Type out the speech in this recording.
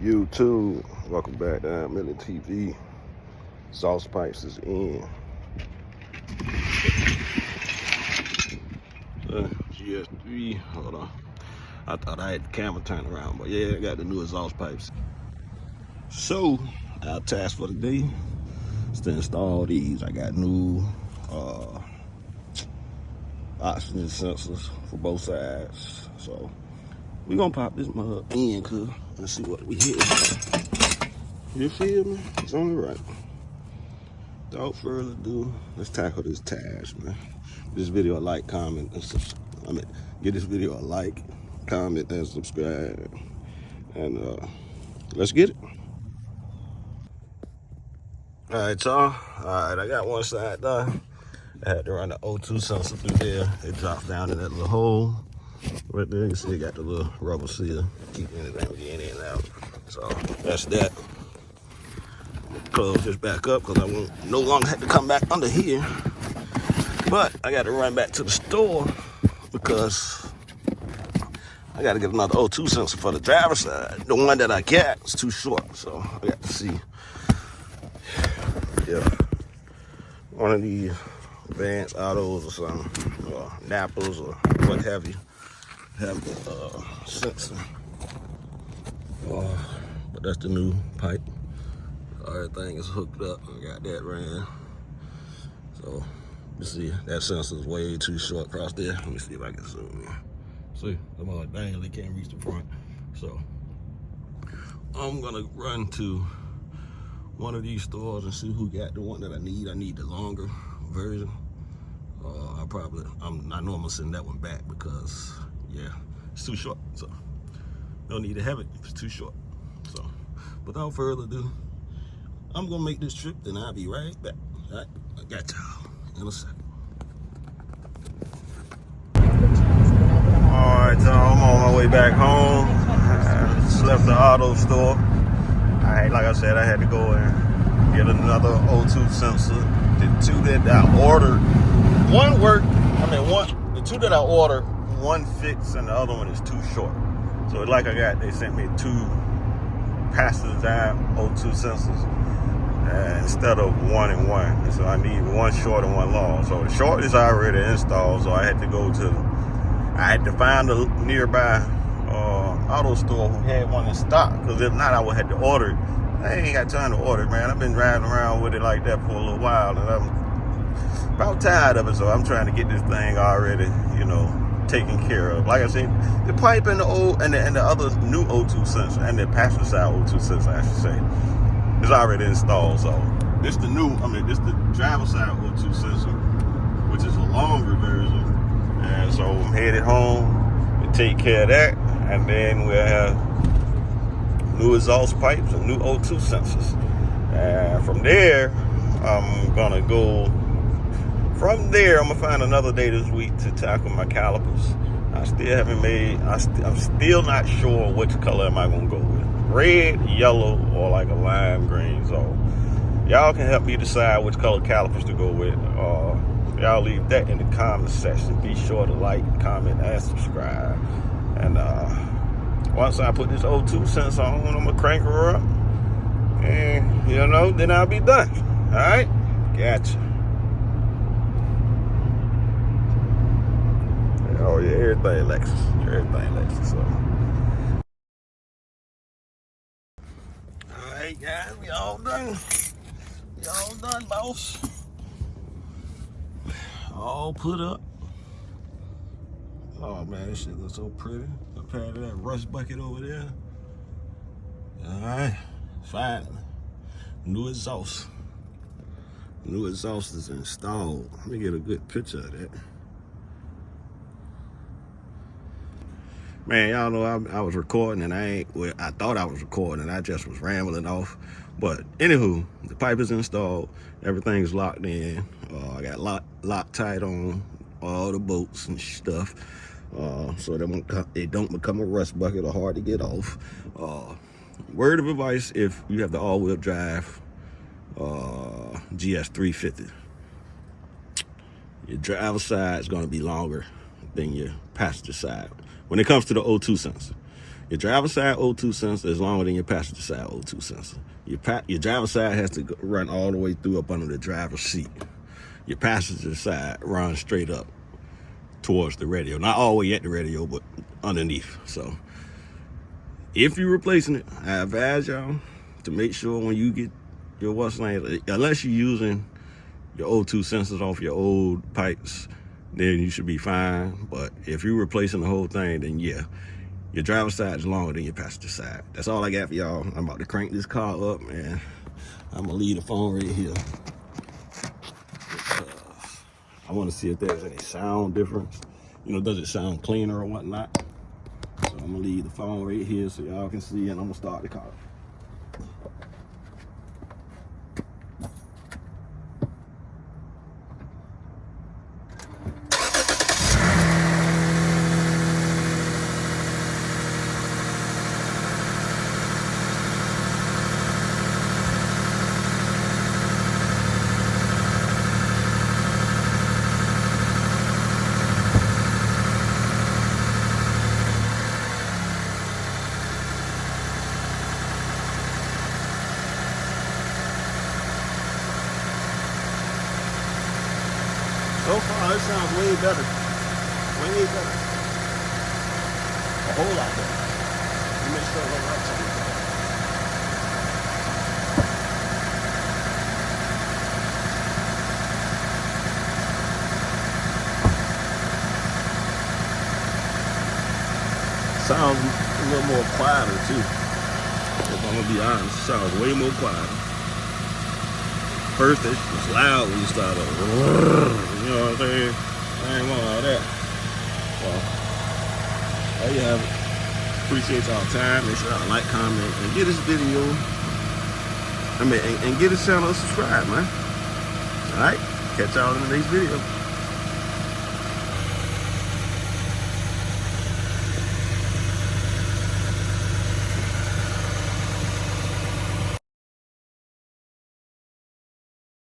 YouTube, welcome back to Millie TV. Sauce pipes is in. GS3, hold on. I thought I had the camera turned around, but yeah, I got the new exhaust pipes. So, our task for the day is to install these. I got new oxygen sensors for both sides. So, we're gonna pop this mug in, cuz, and see what we hit. You feel me? It's only right. Without further ado, let's tackle this task, man. This video a like, comment, and subscribe. Give this video a like, comment, and subscribe. And let's get it. All right, y'all. All right, I got one side done. I had to run the O2 sensor through there. It drops down in that little hole right there. You can see it got the little rubber seal keeping anything from getting in and out. So that's that. Close this back up because I won't no longer have to come back under here. But I got to run back to the store because I got to get another O2 sensor for the driver's side. The one that I got is too short, so I got to see. Yeah, one of these Advanced Autos or something, or Napas or what have you, have the sensor. But that's the new pipe. Everything is hooked up. I got that ran. So you see that sensor is way too short across there. Let me see if I can zoom in. See, I'm all dang, they can't reach the front. So I'm gonna run to one of these stores and see who got the one that I need. I need the longer version. I know I'm gonna send that one back because yeah, it's too short. So no need to have it if it's too short. So without further ado, I'm gonna make this trip, then I'll be right back. All right, I got y'all in a second. All right, y'all, I'm on my way back home. I just left the auto store. Like I said, I had to go and get another O2 sensor. The two that I ordered, the two that I ordered, one fits and the other one is too short. So they sent me two passenger side O2 sensors instead of one and one. And so I need one short and one long. So the short is already installed, so I had to find a nearby auto store who had one in stock, because if not, I would have to order it. I ain't got time to order it, man. I've been riding around with it like that for a little while, and I'm about tired of it, so I'm trying to get this thing already, taken care of. Like I said, the pipe and the other new O2 sensor, and the passenger side O2 sensor, I should say, is already installed. So this the driver side O2 sensor, which is a longer version. And so I'm headed home to take care of that, and then we'll have new exhaust pipes and new O2 sensors. And from there, I'm gonna find another day this week to tackle my calipers. I'm still not sure which color am I gonna go with. Red, yellow, or like a lime green. So y'all can help me decide which color calipers to go with. Y'all leave that in the comment section. Be sure to like, comment, and subscribe. And once I put this O2 sensor on, I'm gonna crank her up, and then I'll be done. All right, gotcha. Oh yeah, everything Lexus. So, all right, guys, we all done. We all done, boss. All put up. Oh man, this shit looks so pretty. Compared to that rust bucket over there. All right, finally, new exhaust. New exhaust is installed. Let me get a good picture of that. Man, y'all know I was recording, and I thought I was recording, and I just was rambling off. But anywho, the pipe is installed. Everything's locked in. I got Loctite on all the bolts and stuff, so it don't become a rust bucket or hard to get off. Word of advice: if you have the all-wheel drive GS350, your driver's side is going to be longer than your passenger side when it comes to the O2 sensor. Your driver's side O2 sensor is longer than your passenger side O2 sensor. Your driver's side has to run all the way through up under the driver's seat. Your passenger side runs straight up towards the radio. Not all the way at the radio, but underneath. So if you're replacing it, I advise y'all to make sure when you get your what's name, unless you're using your O2 sensors off your old pipes, then you should be fine. But if you're replacing the whole thing, then yeah, your driver's side is longer than your passenger side. That's all I got for y'all. I'm about to crank this car up, and I'm gonna leave the phone right here. I want to see if there's any sound difference. You know, does it sound cleaner or whatnot? So I'm gonna leave the phone right here so y'all can see, and I'm gonna start the car. So far, it sounds way better. Way better. A whole lot better. Let me make sure I don't write something. Sounds a little more quieter too. If I'm gonna be honest, it sounds way more quieter. First, it was loud when you started. You know what I'm saying? I ain't want all that. Well, there you have it. Appreciate y'all time. Make sure y'all like, comment, and get this video. And get this channel subscribed, man. All right? Catch y'all in the next video.